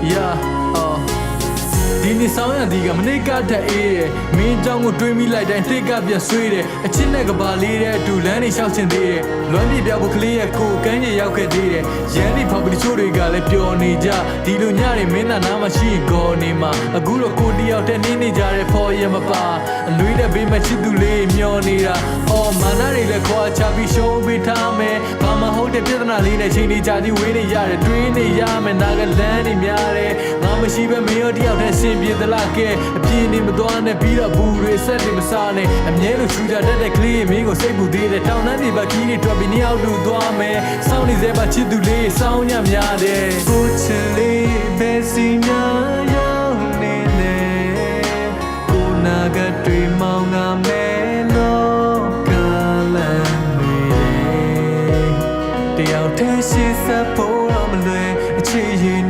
Yeah,ဒီနေ့ဆောင်ရသည်ကမနေ့ကတည်းအေးတယ်မင်းကြောင့်ကိုတွေးမိလိုက်တိုင်းတိတ်ကပြန်ဆွေးတယ်အချစ်နဲ့ကဘာလေးတဲ့အတူလမ်းနေလျှောက်ချင်သေးတယ်လွမ်းပြေပြောက်ဖို့ကလေးရဲ့ကိုကန်းကြီးရောက်ခဲ့သေးတယ်ရန်ဒီဖောက်ပြီးချို့တွေကလည်းပျော်နေကြဒီလိုညတွေမင်းနားမရှိရင်ကောနေမှာအခုတော့ကိုတယောက်တည်းနေနေကြတဲ့ဖော်ရမပါအလွေးတဲ့ဘေးမှာချစ်သူလေးမျောနေတာအော်မာနာတွေလည်းခွာချပြီးရှုံးပေးထားမယ်ဘာမှဟုတ်တဲ့ပြဿနာလေးနဲ့ချိန်နေကြသည်ဝေးနေရတယ်တွေးနေရမယ်နာကလန်းနေများတယ်ငါမရှိပဲမင်းရောတယောက်တည်းဆင်ပြေသလားကဲအပြင်းနေမသွားနဲ့ပြီးတော့ဘူးတွေဆက်နေမစားနဲ့အမြဲလိုချူကြတတ်တဲ့ကလေးမင်းကိုစိတ်ပူသေးတယ်တောင်းတန်းနေပါကြီးတွေတွေ့ပြီးနှစ်ယောက်လူသွားမယ်စောင်းနေစေပါချစ်သူလေးစောင်းညများတယ်ကိုချစ်လေးပဲစီညာရောက်နေလေကိုနာကတွေမောင်းငါမဲလောကလမ်းတွေတယောက်တည်းရှိစဖို့တော့မလွယ်အခြေရင်